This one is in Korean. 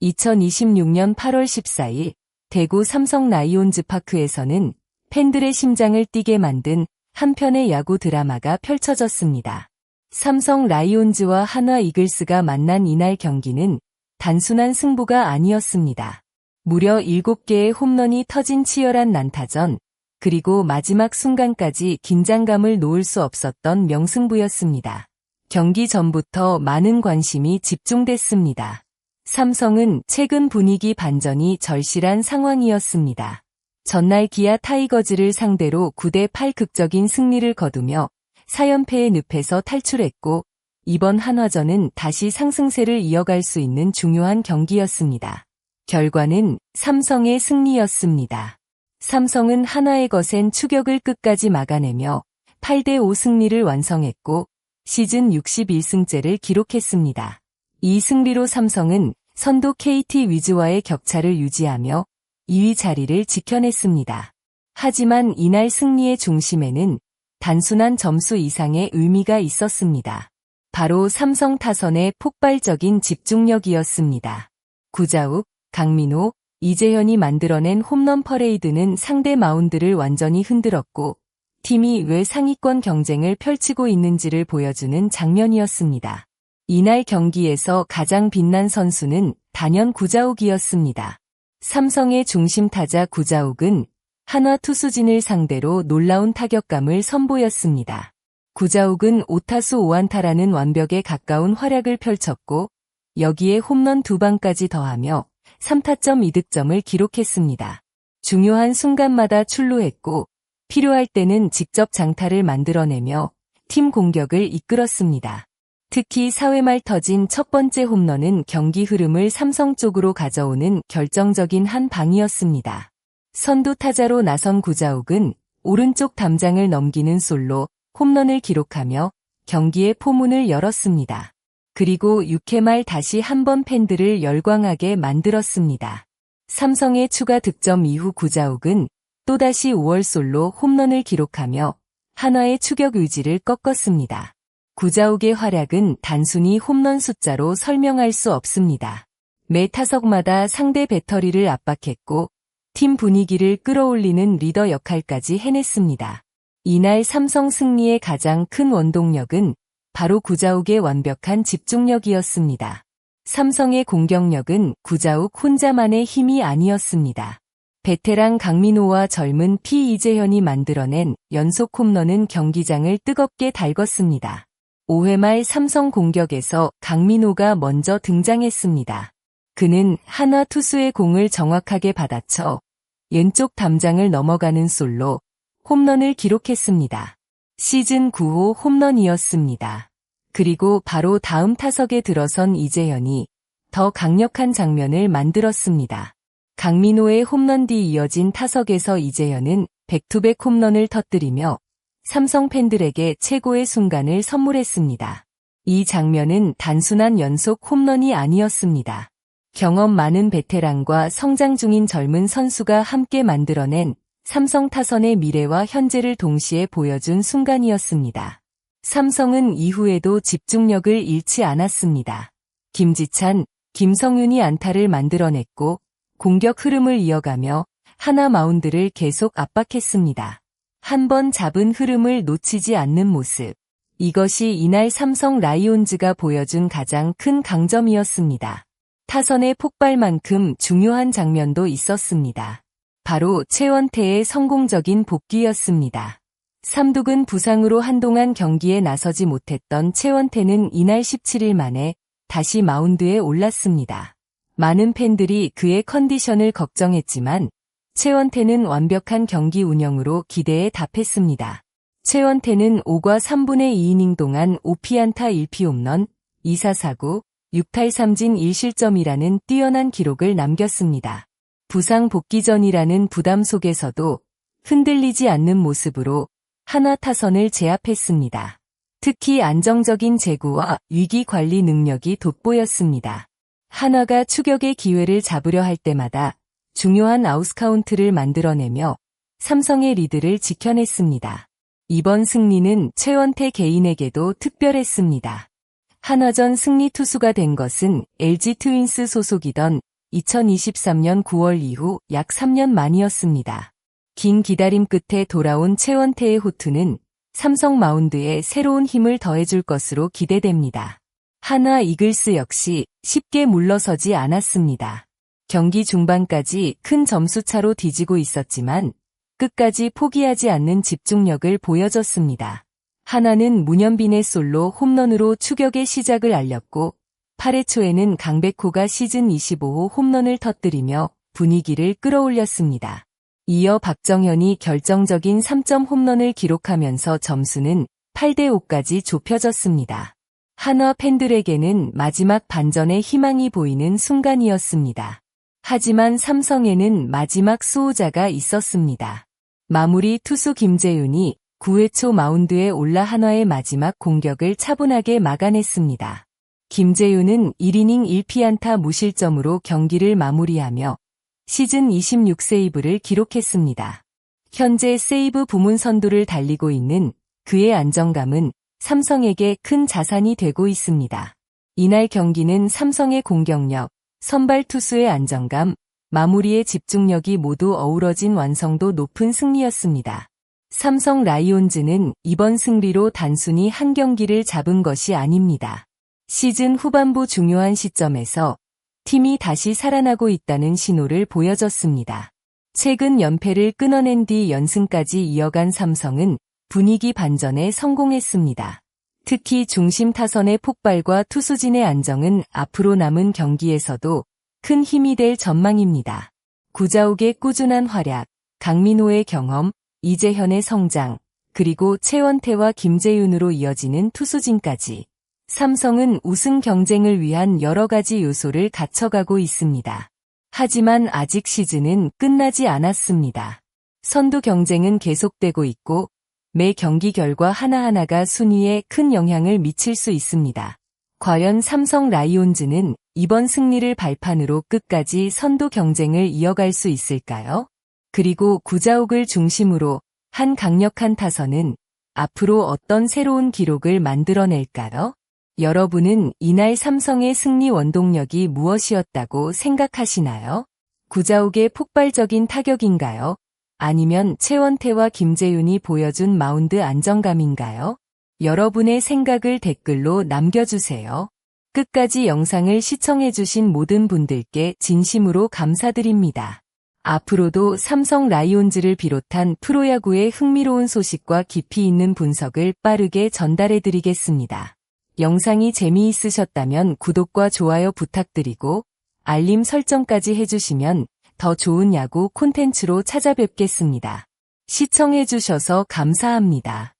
2026년 8월 14일 대구 삼성 라이온즈 파크에서는 팬들의 심장을 뛰게 만든 한 편의 야구 드라마가 펼쳐졌습니다. 삼성 라이온즈와 한화 이글스가 만난 이날 경기는 단순한 승부가 아니었습니다. 무려 7개의 홈런이 터진 치열한 난타전, 그리고 마지막 순간까지 긴장감을 놓을 수 없었던 명승부였습니다. 경기 전부터 많은 관심이 집중됐습니다. 삼성은 최근 분위기 반전이 절실한 상황이었습니다. 전날 기아 타이거즈를 상대로 9대8 극적인 승리를 거두며 4연패의 늪에서 탈출했고, 이번 한화전은 다시 상승세를 이어갈 수 있는 중요한 경기였습니다. 결과는 삼성의 승리였습니다. 삼성은 한화의 거센 추격을 끝까지 막아내며 8대5 승리를 완성했고 시즌 61승째를 기록했습니다. 이 승리로 삼성은 선두 KT 위즈와의 격차를 유지하며 2위 자리를 지켜냈습니다. 하지만 이날 승리의 중심에는 단순한 점수 이상의 의미가 있었습니다. 바로 삼성 타선의 폭발적인 집중력이었습니다. 구자욱, 강민호, 이재현이 만들어낸 홈런 퍼레이드는 상대 마운드를 완전히 흔들었고 팀이 왜 상위권 경쟁을 펼치고 있는지를 보여주는 장면이었습니다. 이날 경기에서 가장 빛난 선수는 단연 구자욱이었습니다. 삼성의 중심 타자 구자욱은 한화 투수진을 상대로 놀라운 타격감을 선보였습니다. 구자욱은 5타수 5안타라는 완벽에 가까운 활약을 펼쳤고 여기에 홈런 2방까지 더하며 3타점 2득점을 기록했습니다. 중요한 순간마다 출루했고 필요할 때는 직접 장타를 만들어내며 팀 공격을 이끌었습니다. 특히 4회 말 터진 첫 번째 홈런은 경기 흐름을 삼성 쪽으로 가져오는 결정적인 한 방이었습니다. 선두 타자로 나선 구자욱은 오른쪽 담장을 넘기는 솔로 홈런을 기록하며 경기의 포문을 열었습니다. 그리고 6회 말 다시 한번 팬들을 열광하게 만들었습니다. 삼성의 추가 득점 이후 구자욱은 또다시 5월 솔로 홈런을 기록하며 한화의 추격 의지를 꺾었습니다. 구자욱의 활약은 단순히 홈런 숫자로 설명할 수 없습니다. 매 타석마다 상대 배터리를 압박했고 팀 분위기를 끌어올리는 리더 역할까지 해냈습니다. 이날 삼성 승리의 가장 큰 원동력은 바로 구자욱의 완벽한 집중력이었습니다. 삼성의 공격력은 구자욱 혼자만의 힘이 아니었습니다. 베테랑 강민호와 젊은 이재현이 만들어낸 연속 홈런은 경기장을 뜨겁게 달궜습니다. 5회 말 삼성 공격에서 강민호가 먼저 등장했습니다. 그는 한화 투수의 공을 정확하게 받아쳐 왼쪽 담장을 넘어가는 솔로 홈런을 기록했습니다. 시즌 9호 홈런이었습니다. 그리고 바로 다음 타석에 들어선 이재현이 더 강력한 장면을 만들었습니다. 강민호의 홈런 뒤 이어진 타석에서 이재현은 백투백 홈런을 터뜨리며 삼성 팬들에게 최고의 순간을 선물했습니다. 이 장면은 단순한 연속 홈런이 아니었습니다. 경험 많은 베테랑과 성장 중인 젊은 선수가 함께 만들어낸 삼성 타선의 미래와 현재를 동시에 보여준 순간이었습니다. 삼성은 이후에도 집중력을 잃지 않았습니다. 김지찬, 김성윤이 안타를 만들어냈고 공격 흐름을 이어가며 한화 마운드를 계속 압박했습니다. 한 번 잡은 흐름을 놓치지 않는 모습. 이것이 이날 삼성 라이온즈가 보여준 가장 큰 강점이었습니다. 타선의 폭발만큼 중요한 장면도 있었습니다. 바로 최원태의 성공적인 복귀였습니다. 삼두근 부상으로 한동안 경기에 나서지 못했던 최원태는 이날 17일 만에 다시 마운드에 올랐습니다. 많은 팬들이 그의 컨디션을 걱정했지만 최원태는 완벽한 경기 운영으로 기대에 답했습니다. 최원태는 5과 3분의 2이닝 동안 5피안타 1피홈런, 2사사구, 6탈삼진 1실점이라는 뛰어난 기록을 남겼습니다. 부상 복귀 전이라는 부담 속에서도 흔들리지 않는 모습으로 한화 타선을 제압했습니다. 특히 안정적인 제구와 위기 관리 능력이 돋보였습니다. 한화가 추격의 기회를 잡으려 할 때마다 중요한 아웃카운트를 만들어내며 삼성의 리드를 지켜냈습니다. 이번 승리는 최원태 개인에게도 특별했습니다. 한화전 승리 투수가 된 것은 LG 트윈스 소속이던 2023년 9월 이후 약 3년 만이었습니다. 긴 기다림 끝에 돌아온 최원태의 호투는 삼성 마운드에 새로운 힘을 더해줄 것으로 기대됩니다. 한화 이글스 역시 쉽게 물러서지 않았습니다. 경기 중반까지 큰 점수차로 뒤지고 있었지만 끝까지 포기하지 않는 집중력을 보여줬습니다. 한화는 문현빈의 솔로 홈런으로 추격의 시작을 알렸고 8회 초에는 강백호가 시즌 25호 홈런을 터뜨리며 분위기를 끌어올렸습니다. 이어 박정현이 결정적인 3점 홈런을 기록하면서 점수는 8대5까지 좁혀졌습니다. 한화 팬들에게는 마지막 반전의 희망이 보이는 순간이었습니다. 하지만 삼성에는 마지막 수호자가 있었습니다. 마무리 투수 김재윤이 9회 초 마운드에 올라 한화의 마지막 공격을 차분하게 막아냈습니다. 김재윤은 1이닝 1피안타 무실점으로 경기를 마무리하며 시즌 26세이브를 기록했습니다. 현재 세이브 부문 선두를 달리고 있는 그의 안정감은 삼성에게 큰 자산이 되고 있습니다. 이날 경기는 삼성의 공격력, 선발 투수의 안정감, 마무리의 집중력이 모두 어우러진 완성도 높은 승리였습니다. 삼성 라이온즈는 이번 승리로 단순히 한 경기를 잡은 것이 아닙니다. 시즌 후반부 중요한 시점에서 팀이 다시 살아나고 있다는 신호를 보여줬습니다. 최근 연패를 끊어낸 뒤 연승까지 이어간 삼성은 분위기 반전에 성공했습니다. 특히 중심 타선의 폭발과 투수진의 안정은 앞으로 남은 경기에서도 큰 힘이 될 전망입니다. 구자욱의 꾸준한 활약, 강민호의 경험, 이재현의 성장, 그리고 최원태와 김재윤으로 이어지는 투수진까지 삼성은 우승 경쟁을 위한 여러 가지 요소를 갖춰가고 있습니다. 하지만 아직 시즌은 끝나지 않았습니다. 선두 경쟁은 계속되고 있고 매 경기 결과 하나하나가 순위에 큰 영향을 미칠 수 있습니다. 과연 삼성 라이온즈는 이번 승리를 발판으로 끝까지 선두 경쟁을 이어갈 수 있을까요? 그리고 구자욱을 중심으로 한 강력한 타선은 앞으로 어떤 새로운 기록을 만들어낼까요? 여러분은 이날 삼성의 승리 원동력이 무엇이었다고 생각하시나요? 구자욱의 폭발적인 타격인가요? 아니면 최원태와 김재윤이 보여준 마운드 안정감인가요? 여러분의 생각을 댓글로 남겨주세요. 끝까지 영상을 시청해주신 모든 분들께 진심으로 감사드립니다. 앞으로도 삼성 라이온즈를 비롯한 프로야구의 흥미로운 소식과 깊이 있는 분석을 빠르게 전달해드리겠습니다. 영상이 재미있으셨다면 구독과 좋아요 부탁드리고 알림 설정까지 해주시면 더 좋은 야구 콘텐츠로 찾아뵙겠습니다. 시청해주셔서 감사합니다.